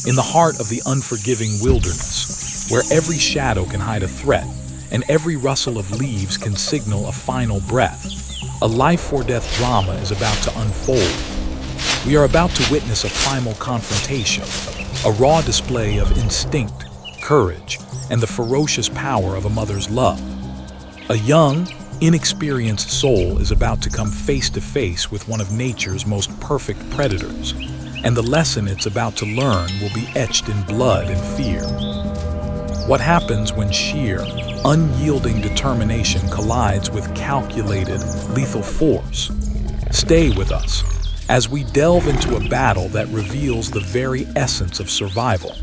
in the heart of the unforgiving wilderness, where every shadow can hide a threat and every rustle of leaves can signal a final breath. A life-or-death drama is about to unfold. We are about to witness a primal confrontation, a raw display of instinct, courage, and the ferocious power of a mother's love. A young, inexperienced soul is about to come face to face with one of nature's most perfect predators, and the lesson it's about to learn will be etched in blood and fear. What happens when sheer, unyielding determination collides with calculated, lethal force? Stay with us as we delve into a battle that reveals the very essence of survival.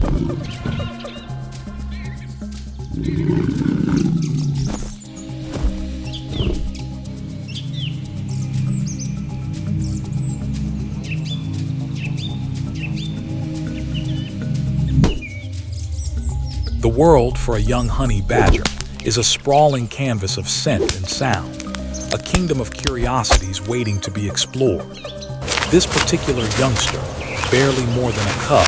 The world for a young honey badger is a sprawling canvas of scent and sound, a kingdom of curiosities waiting to be explored. This particular youngster, barely more than a cub,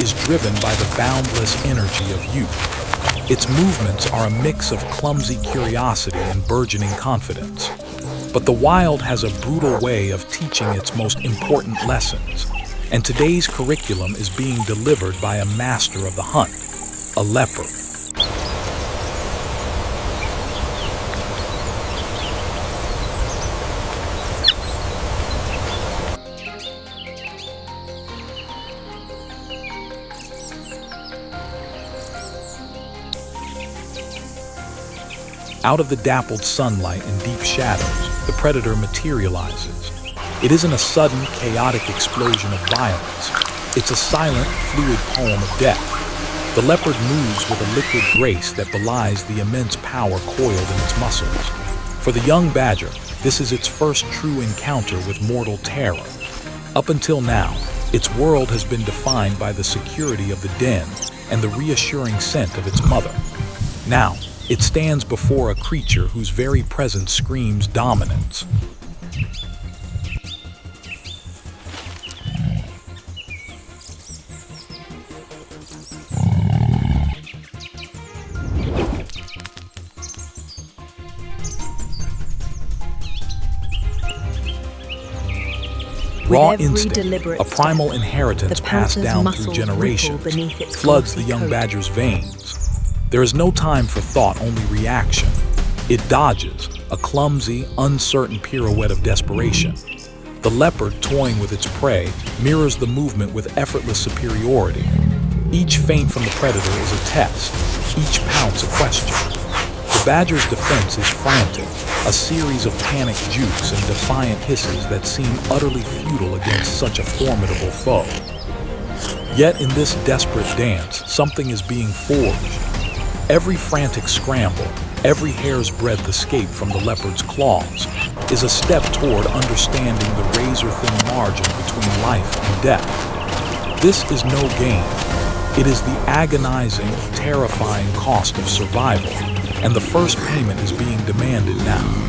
is driven by the boundless energy of youth. Its movements are a mix of clumsy curiosity and burgeoning confidence. But the wild has a brutal way of teaching its most important lessons, and today's curriculum is being delivered by a master of the hunt, a leopard. Out of the dappled sunlight and deep shadows, the predator materializes. It isn't a sudden, chaotic explosion of violence. It's a silent, fluid poem of death. The leopard moves with a liquid grace that belies the immense power coiled in its muscles. For the young badger, this is its first true encounter with mortal terror. Up until now, its world has been defined by the security of the den and the reassuring scent of its mother. Now, it stands before a creature whose very presence screams dominance. Raw instinct, a primal inheritance passed down through generations, floods the young badger's veins. There is no time for thought, only reaction. It dodges, a clumsy, uncertain pirouette of desperation. The leopard, toying with its prey, mirrors the movement with effortless superiority. Each feint from the predator is a test, each pounce a question. The badger's defense is frantic, a series of panicked jukes and defiant hisses that seem utterly futile against such a formidable foe. Yet in this desperate dance, something is being forged. Every frantic scramble, every hair's breadth escape from the leopard's claws, is a step toward understanding the razor-thin margin between life and death. This is no game. It is the agonizing, terrifying cost of survival, and the first payment is being demanded now.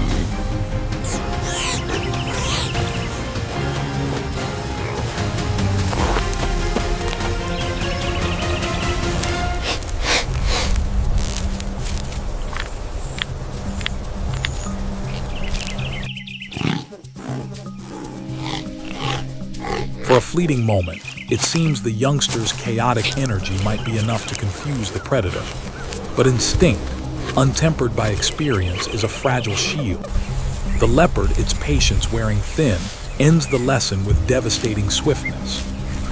For a fleeting moment, it seems the youngster's chaotic energy might be enough to confuse the predator. But instinct, untempered by experience, is a fragile shield. The leopard, its patience wearing thin, ends the lesson with devastating swiftness.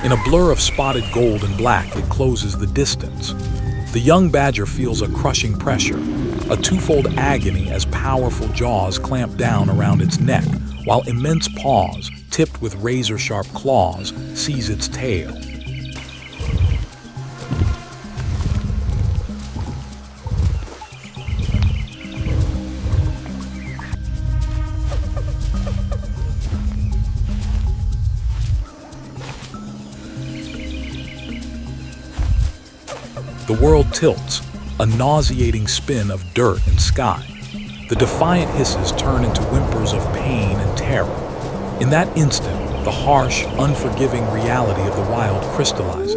In a blur of spotted gold and black, it closes the distance. The young badger feels a crushing pressure, a twofold agony as powerful jaws clamp down around its neck, while immense paws, tipped with razor-sharp claws, seize its tail. The world tilts, a nauseating spin of dirt and sky. The defiant hisses turn into whimpers of pain and terror. In that instant, the harsh, unforgiving reality of the wild crystallizes.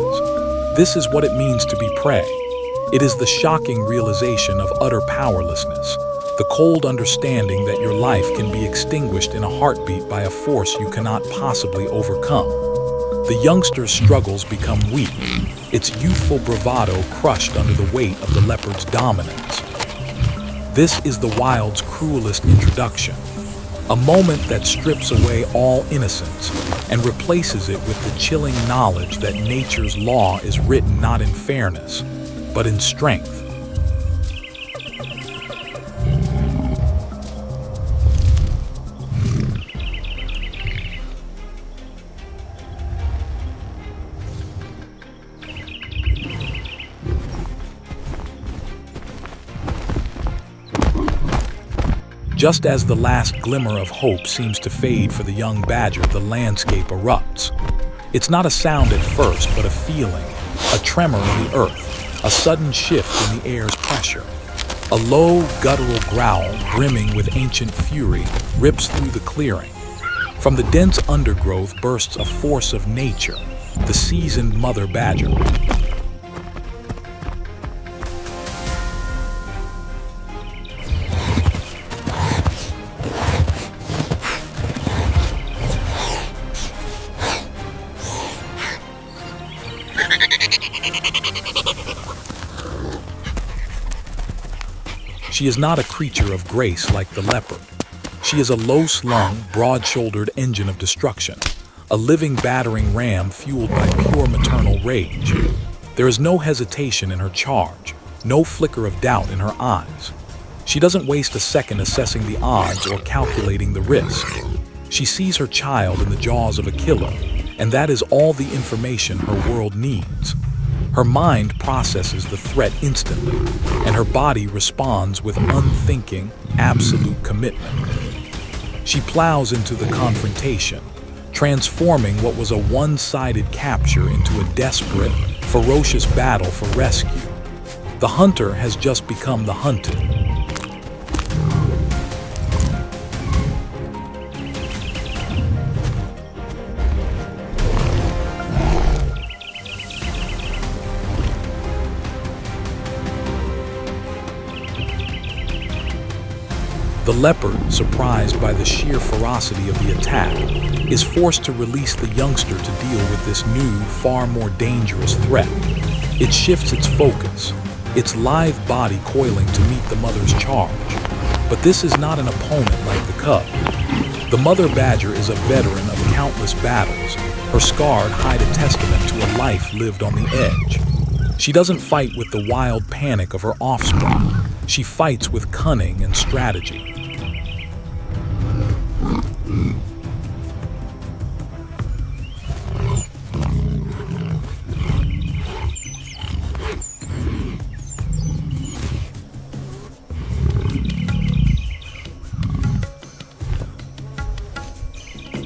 This is what it means to be prey. It is the shocking realization of utter powerlessness, the cold understanding that your life can be extinguished in a heartbeat by a force you cannot possibly overcome. The youngster's struggles become weak, its youthful bravado crushed under the weight of the leopard's dominance. This is the wild's cruelest introduction, a moment that strips away all innocence and replaces it with the chilling knowledge that nature's law is written not in fairness, but in strength. Just as the last glimmer of hope seems to fade for the young badger, the landscape erupts. It's not a sound at first, but a feeling, a tremor in the earth, a sudden shift in the air's pressure. A low, guttural growl, brimming with ancient fury, rips through the clearing. From the dense undergrowth bursts a force of nature, the seasoned mother badger. She is not a creature of grace like the leopard. She is a low-slung, broad-shouldered engine of destruction, a living battering ram fueled by pure maternal rage. There is no hesitation in her charge, no flicker of doubt in her eyes. She doesn't waste a second assessing the odds or calculating the risk. She sees her child in the jaws of a killer, and that is all the information her world needs. Her mind processes the threat instantly, and her body responds with unthinking, absolute commitment. She plows into the confrontation, transforming what was a one-sided capture into a desperate, ferocious battle for rescue. The hunter has just become the hunted. The leopard, surprised by the sheer ferocity of the attack, is forced to release the youngster to deal with this new, far more dangerous threat. It shifts its focus, its lithe body coiling to meet the mother's charge. But this is not an opponent like the cub. The mother badger is a veteran of countless battles. Her scars hide a testament to a life lived on the edge. She doesn't fight with the wild panic of her offspring. She fights with cunning and strategy.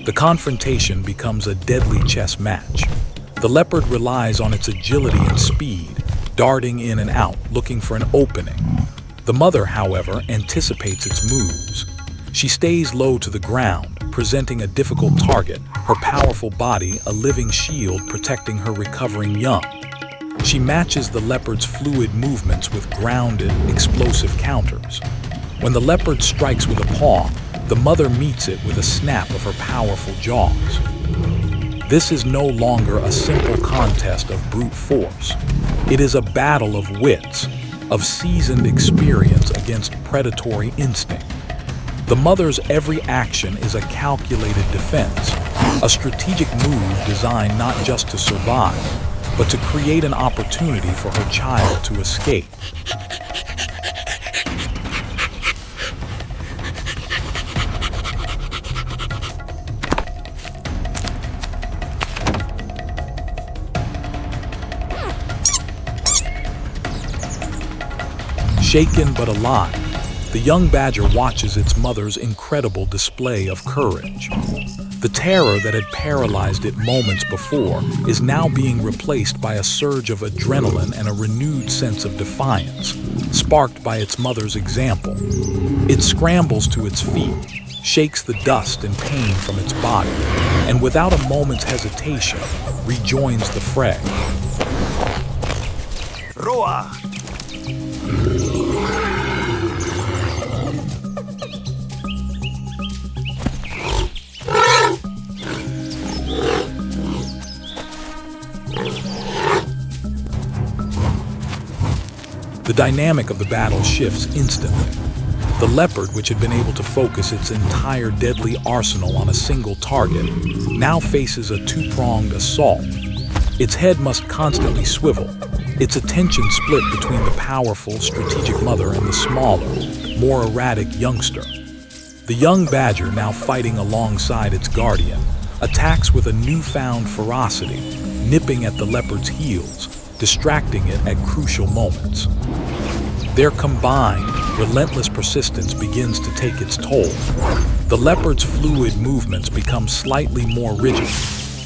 The confrontation becomes a deadly chess match. The leopard relies on its agility and speed, darting in and out, looking for an opening. The mother, however, anticipates its moves. She stays low to the ground, presenting a difficult target, her powerful body a living shield protecting her recovering young. She matches the leopard's fluid movements with grounded, explosive counters. When the leopard strikes with a paw, the mother meets it with a snap of her powerful jaws. This is no longer a simple contest of brute force. It is a battle of wits, of seasoned experience against predatory instinct. The mother's every action is a calculated defense, a strategic move designed not just to survive, but to create an opportunity for her child to escape. Shaken but alive, the young badger watches its mother's incredible display of courage. The terror that had paralyzed it moments before is now being replaced by a surge of adrenaline and a renewed sense of defiance, sparked by its mother's example. It scrambles to its feet, shakes the dust and pain from its body, and without a moment's hesitation, rejoins the fray. Roa! The dynamic of the battle shifts instantly. The leopard, which had been able to focus its entire deadly arsenal on a single target, now faces a two-pronged assault. Its head must constantly swivel, its attention split between the powerful, strategic mother and the smaller, more erratic youngster. The young badger, now fighting alongside its guardian, attacks with a newfound ferocity, nipping at the leopard's heels, distracting it at crucial moments. Their combined, relentless persistence begins to take its toll. The leopard's fluid movements become slightly more rigid,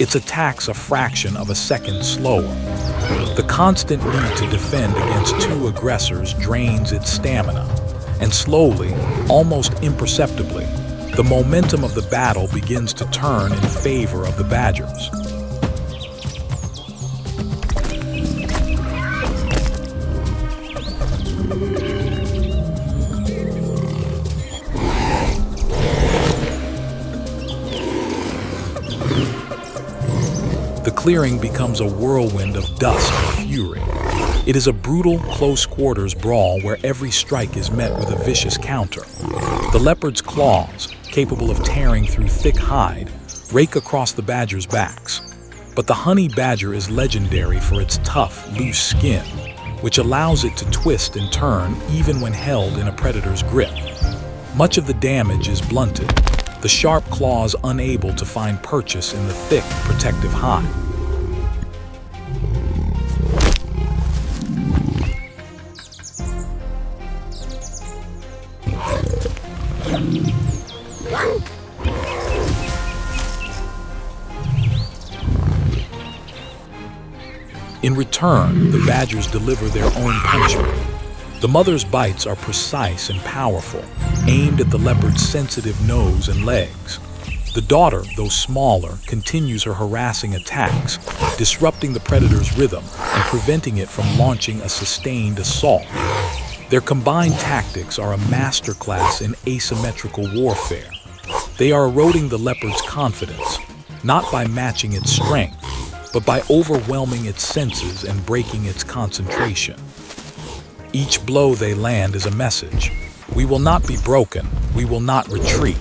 its attacks a fraction of a second slower. The constant need to defend against two aggressors drains its stamina, and slowly, almost imperceptibly, the momentum of the battle begins to turn in favor of the badgers. The clearing becomes a whirlwind of dust and fury. It is a brutal, close-quarters brawl where every strike is met with a vicious counter. The leopard's claws, capable of tearing through thick hide, rake across the badger's backs. But the honey badger is legendary for its tough, loose skin, which allows it to twist and turn even when held in a predator's grip. Much of the damage is blunted, the sharp claws unable to find purchase in the thick, protective hide. In return, the badgers deliver their own punishment. The mother's bites are precise and powerful, aimed at the leopard's sensitive nose and legs. The daughter, though smaller, continues her harassing attacks, disrupting the predator's rhythm and preventing it from launching a sustained assault. Their combined tactics are a masterclass in asymmetrical warfare. They are eroding the leopard's confidence, not by matching its strength, but by overwhelming its senses and breaking its concentration. Each blow they land is a message. We will not be broken. We will not retreat.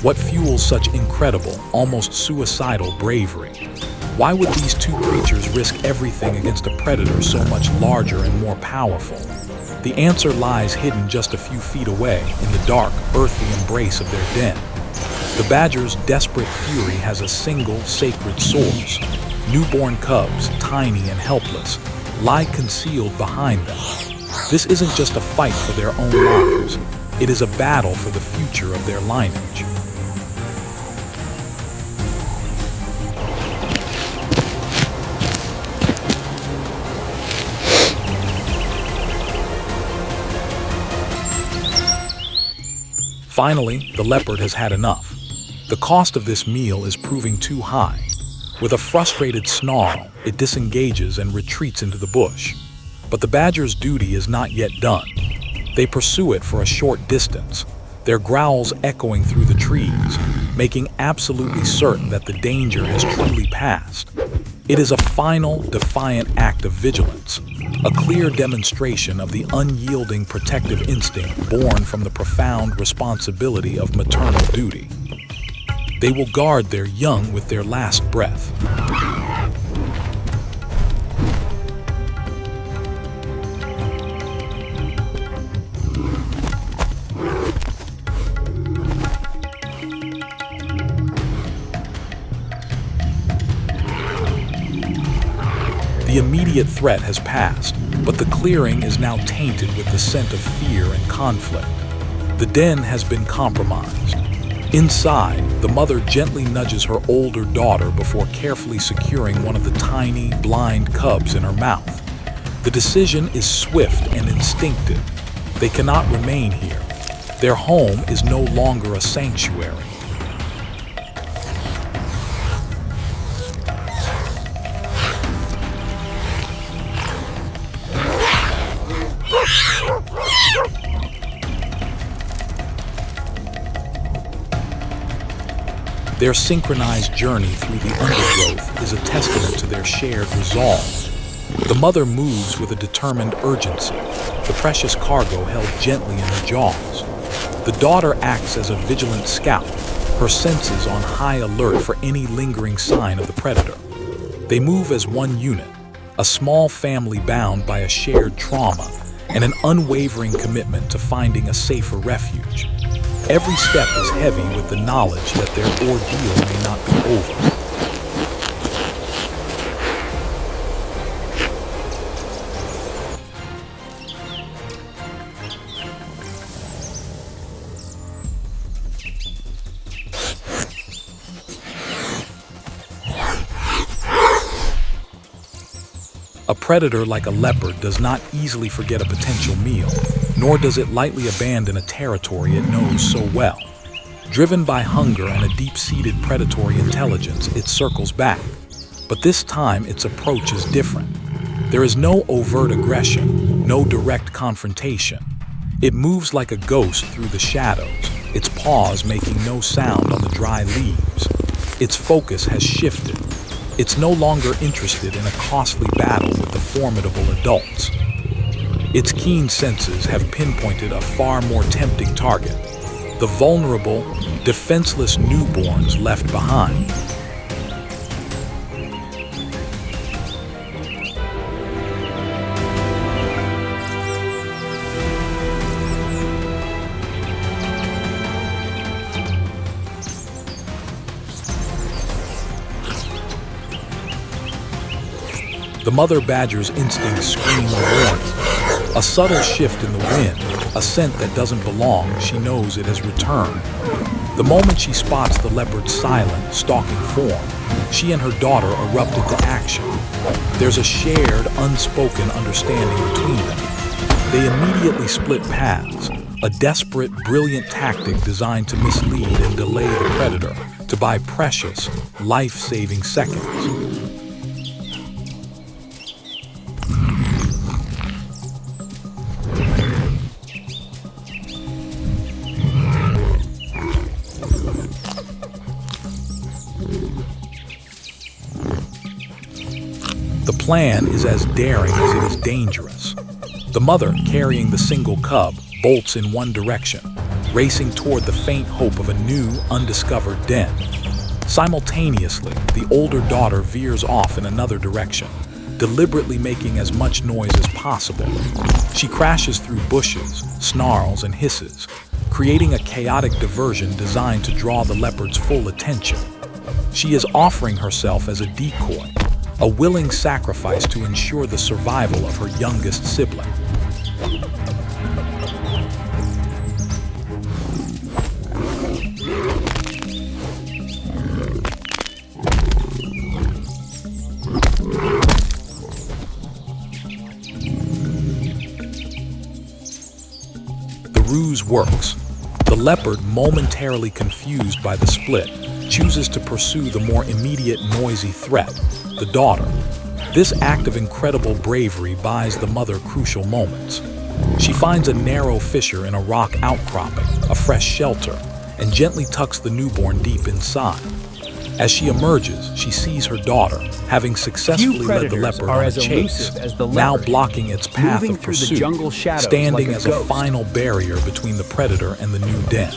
What fuels such incredible, almost suicidal bravery? Why would these two creatures risk everything against a predator so much larger and more powerful? The answer lies hidden just a few feet away in the dark, earthy embrace of their den. The badger's desperate fury has a single sacred source. Newborn cubs, tiny and helpless, lie concealed behind them. This isn't just a fight for their own lives. It is a battle for the future of their lineage. Finally, the leopard has had enough. The cost of this meal is proving too high. With a frustrated snarl, it disengages and retreats into the bush. But the badger's duty is not yet done. They pursue it for a short distance, their growls echoing through the trees, making absolutely certain that the danger has truly passed. It is a final, defiant act of vigilance, a clear demonstration of the unyielding protective instinct born from the profound responsibility of maternal duty. They will guard their young with their last breath. The immediate threat has passed, but the clearing is now tainted with the scent of fear and conflict. The den has been compromised. Inside, the mother gently nudges her older daughter before carefully securing one of the tiny, blind cubs in her mouth. The decision is swift and instinctive. They cannot remain here. Their home is no longer a sanctuary. Their synchronized journey through the undergrowth is a testament to their shared resolve. The mother moves with a determined urgency, the precious cargo held gently in her jaws. The daughter acts as a vigilant scout, her senses on high alert for any lingering sign of the predator. They move as one unit, a small family bound by a shared trauma and an unwavering commitment to finding a safer refuge. Every step is heavy with the knowledge that their ordeal may not be over. A predator like a leopard does not easily forget a potential meal, nor does it lightly abandon a territory it knows so well. Driven by hunger and a deep-seated predatory intelligence, it circles back. But this time, its approach is different. There is no overt aggression, no direct confrontation. It moves like a ghost through the shadows, its paws making no sound on the dry leaves. Its focus has shifted. It's no longer interested in a costly battle with the formidable adults. Its keen senses have pinpointed a far more tempting target: the vulnerable, defenseless newborns left behind. The mother badger's instincts scream a warning. A subtle shift in the wind, a scent that doesn't belong, she knows it has returned. The moment she spots the leopard's silent, stalking form, she and her daughter erupt into action. There's a shared, unspoken understanding between them. They immediately split paths, a desperate, brilliant tactic designed to mislead and delay the predator, to buy precious, life-saving seconds. The plan is as daring as it is dangerous. The mother, carrying the single cub, bolts in one direction, racing toward the faint hope of a new, undiscovered den. Simultaneously, the older daughter veers off in another direction, deliberately making as much noise as possible. She crashes through bushes, snarls, and hisses, creating a chaotic diversion designed to draw the leopard's full attention. She is offering herself as a decoy, a willing sacrifice to ensure the survival of her youngest sibling. The ruse works. The leopard, momentarily confused by the split, chooses to pursue the more immediate, noisy threat, the daughter. This act of incredible bravery buys the mother crucial moments. She finds a narrow fissure in a rock outcropping, a fresh shelter, and gently tucks the newborn deep inside. As she emerges, she sees her daughter, having successfully led the leopard on a chase, now blocking its path of pursuit, standing as a final barrier between the predator and the new den.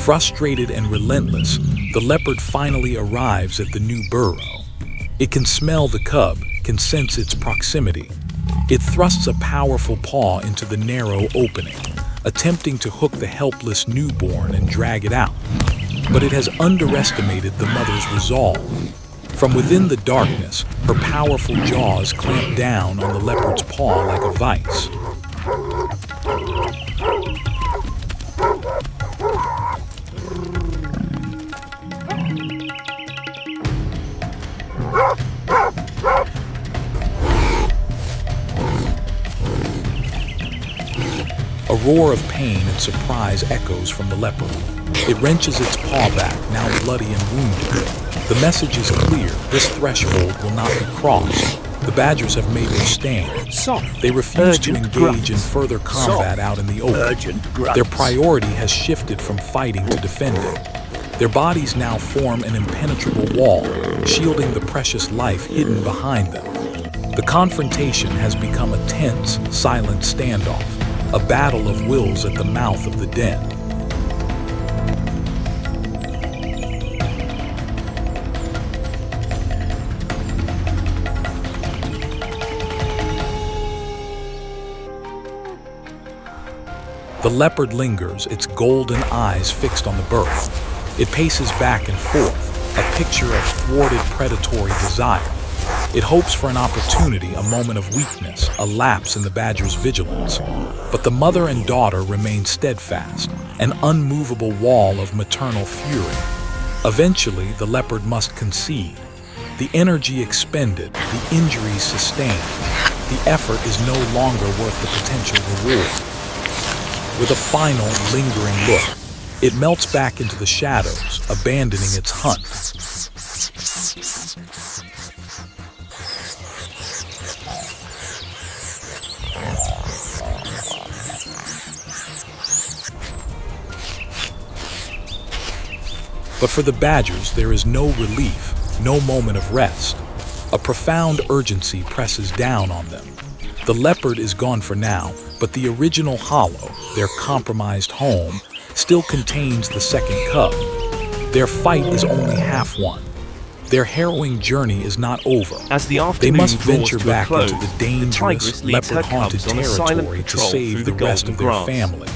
Frustrated and relentless, the leopard finally arrives at the new burrow. It can smell the cub, can sense its proximity. It thrusts a powerful paw into the narrow opening, attempting to hook the helpless newborn and drag it out. But it has underestimated the mother's resolve. From within the darkness, her powerful jaws clamp down on the leopard's paw like a vice. A roar of pain and surprise echoes from the leopard. It wrenches its paw back, now bloody and wounded. The message is clear: this threshold will not be crossed. The badgers have made their stand. They refuse to engage in further combat out in the open. Their priority has shifted from fighting to defending. Their bodies now form an impenetrable wall, shielding the precious life hidden behind them. The confrontation has become a tense, silent standoff, a battle of wills at the mouth of the den. The leopard lingers, its golden eyes fixed on the bird. It paces back and forth, a picture of thwarted predatory desire. It hopes for an opportunity, a moment of weakness, a lapse in the badger's vigilance. But the mother and daughter remain steadfast, an unmovable wall of maternal fury. Eventually, the leopard must concede. The energy expended, the injuries sustained, the effort is no longer worth the potential reward. With a final, lingering look, it melts back into the shadows, abandoning its hunt. But for the badgers, there is no relief, no moment of rest. A profound urgency presses down on them. The leopard is gone for now, but the original hollow, their compromised home, still contains the second cub. Their fight is only half won. Their harrowing journey is not over. They must venture back into the dangerous, leopard-haunted territory to save the rest of their family.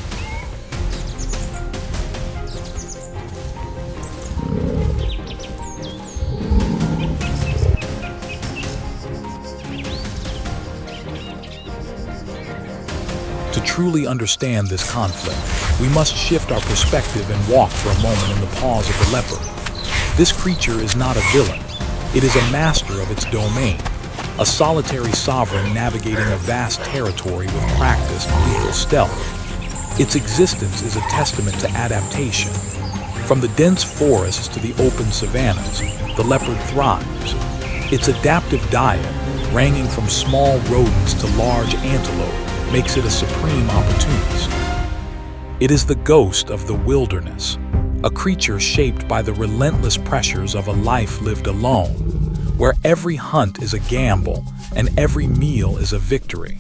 To truly understand this conflict, we must shift our perspective and walk for a moment in the paws of the leopard. This creature is not a villain. It is a master of its domain, a solitary sovereign navigating a vast territory with practiced lethal stealth. Its existence is a testament to adaptation. From the dense forests to the open savannas, the leopard thrives. Its adaptive diet, ranging from small rodents to large antelope, makes it a supreme opportunist. It is the ghost of the wilderness, a creature shaped by the relentless pressures of a life lived alone, where every hunt is a gamble and every meal is a victory.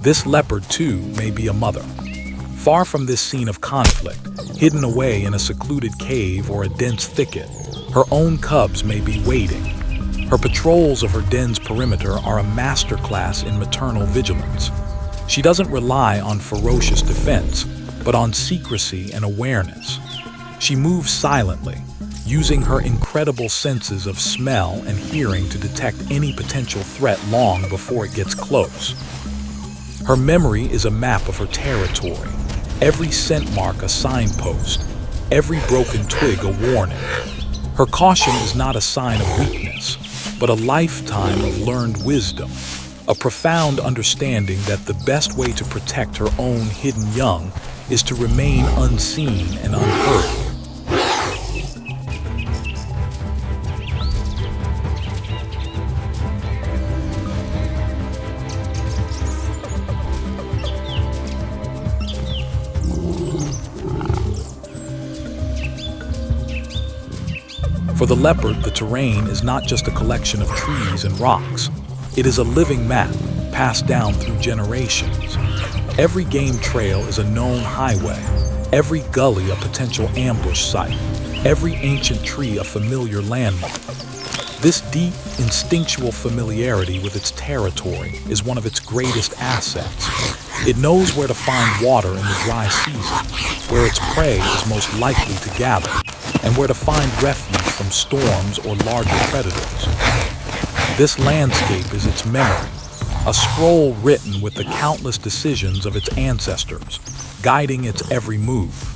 This leopard, too, may be a mother. Far from this scene of conflict, hidden away in a secluded cave or a dense thicket, her own cubs may be waiting. Her patrols of her den's perimeter are a masterclass in maternal vigilance. She doesn't rely on ferocious defense, but on secrecy and awareness. She moves silently, using her incredible senses of smell and hearing to detect any potential threat long before it gets close. Her memory is a map of her territory, every scent mark a signpost, every broken twig a warning. Her caution is not a sign of weakness, but a lifetime of learned wisdom, a profound understanding that the best way to protect her own hidden young is to remain unseen and unheard. For the leopard, the terrain is not just a collection of trees and rocks. It is a living map, passed down through generations. Every game trail is a known highway, every gully a potential ambush site, every ancient tree a familiar landmark. This deep, instinctual familiarity with its territory is one of its greatest assets. It knows where to find water in the dry season, where its prey is most likely to gather, and where to find refuge from storms or larger predators. This landscape is its memory, a scroll written with the countless decisions of its ancestors, guiding its every move.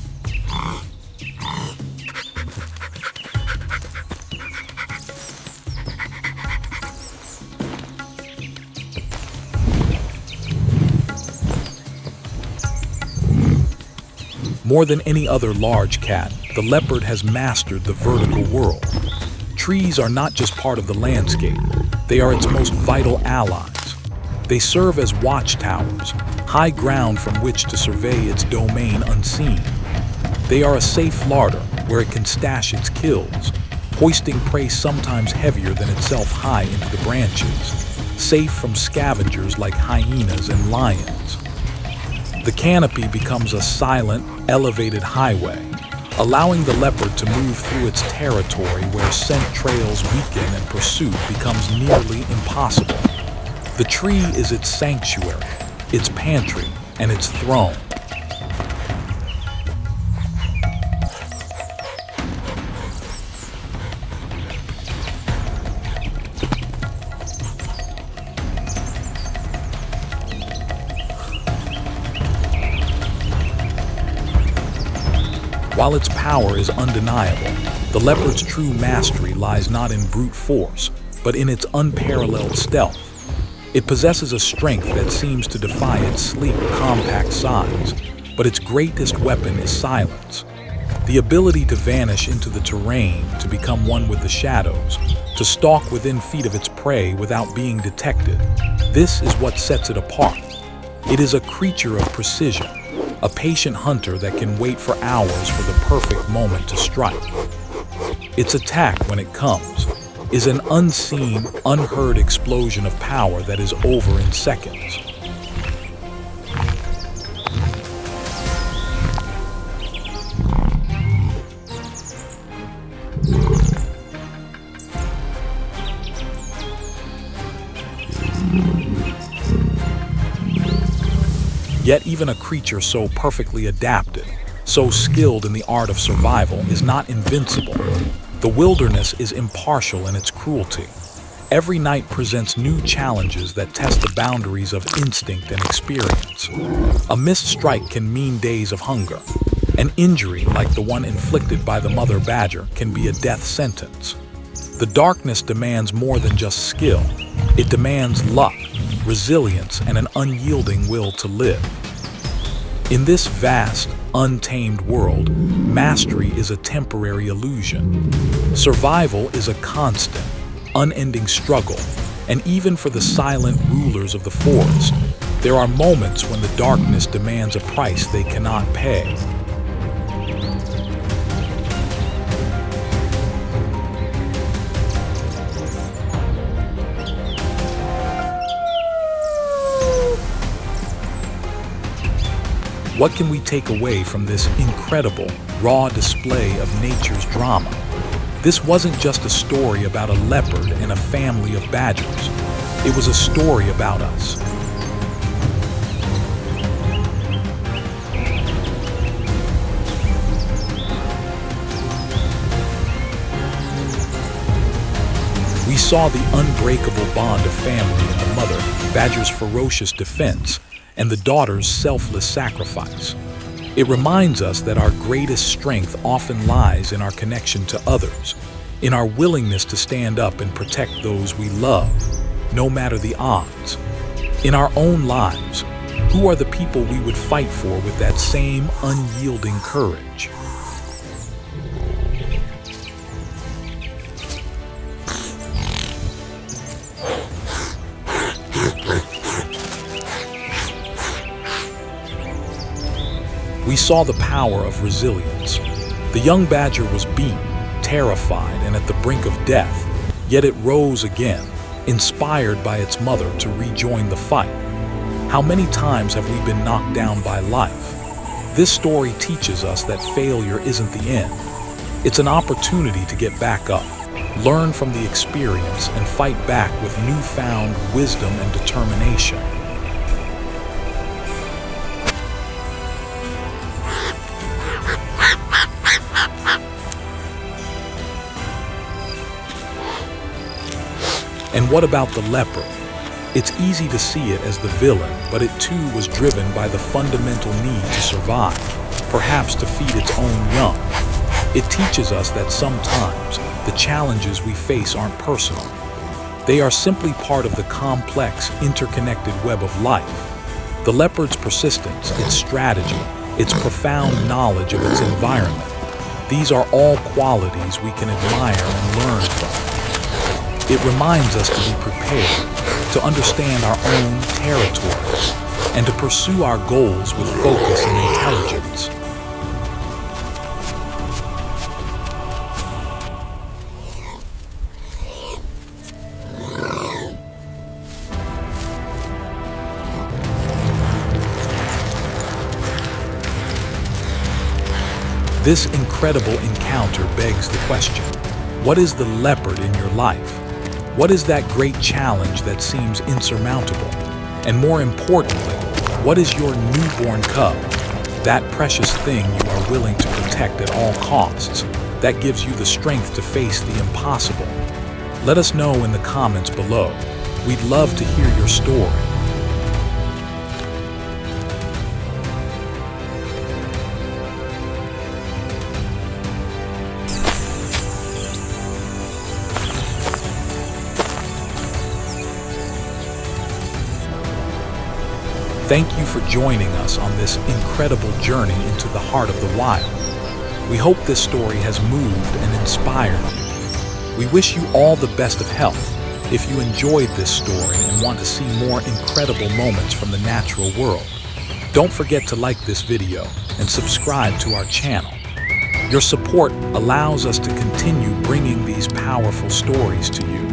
More than any other large cat, the leopard has mastered the vertical world. Trees are not just part of the landscape, they are its most vital allies. They serve as watchtowers, high ground from which to survey its domain unseen. They are a safe larder where it can stash its kills, hoisting prey sometimes heavier than itself high into the branches, safe from scavengers like hyenas and lions. The canopy becomes a silent, elevated highway, allowing the leopard to move through its territory where scent trails weaken and pursuit becomes nearly impossible. The tree is its sanctuary, its pantry, and its throne. While its power is undeniable, the leopard's true mastery lies not in brute force, but in its unparalleled stealth. It possesses a strength that seems to defy its sleek, compact size, but its greatest weapon is silence. The ability to vanish into the terrain, to become one with the shadows, to stalk within feet of its prey without being detected. This is what sets it apart. It is a creature of precision, a patient hunter that can wait for hours for the perfect moment to strike. Its attack, when it comes, is an unseen, unheard explosion of power that is over in seconds. Yet even a creature so perfectly adapted, so skilled in the art of survival, is not invincible. The wilderness is impartial in its cruelty. Every night presents new challenges that test the boundaries of instinct and experience. A missed strike can mean days of hunger. An injury, like the one inflicted by the mother badger, can be a death sentence. The darkness demands more than just skill. It demands luck, resilience, and an unyielding will to live. In this vast, untamed world, mastery is a temporary illusion. Survival is a constant, unending struggle, and even for the silent rulers of the forest, there are moments when the darkness demands a price they cannot pay. What can we take away from this incredible, raw display of nature's drama? This wasn't just a story about a leopard and a family of badgers. It was a story about us. We saw the unbreakable bond of family in the mother badger's ferocious defense and the daughter's selfless sacrifice. It reminds us that our greatest strength often lies in our connection to others, in our willingness to stand up and protect those we love, no matter the odds. In our own lives, who are the people we would fight for with that same unyielding courage? We saw the power of resilience. The young badger was beaten, terrified, and at the brink of death, yet it rose again, inspired by its mother to rejoin the fight. How many times have we been knocked down by life? This story teaches us that failure isn't the end. It's an opportunity to get back up, learn from the experience, and fight back with newfound wisdom and determination. And what about the leopard? It's easy to see it as the villain, but it too was driven by the fundamental need to survive, perhaps to feed its own young. It teaches us that sometimes the challenges we face aren't personal. They are simply part of the complex, interconnected web of life. The leopard's persistence, its strategy, its profound knowledge of its environment, these are all qualities we can admire and learn from. It reminds us to be prepared, to understand our own territories, and to pursue our goals with focus and intelligence. This incredible encounter begs the question, what is the leopard in your life? What is that great challenge that seems insurmountable? And more importantly, what is your newborn cub? That precious thing you are willing to protect at all costs, that gives you the strength to face the impossible. Let us know in the comments below. We'd love to hear your story. Thank you for joining us on this incredible journey into the heart of the wild. We hope this story has moved and inspired you. We wish you all the best of health. If you enjoyed this story and want to see more incredible moments from the natural world, don't forget to like this video and subscribe to our channel. Your support allows us to continue bringing these powerful stories to you.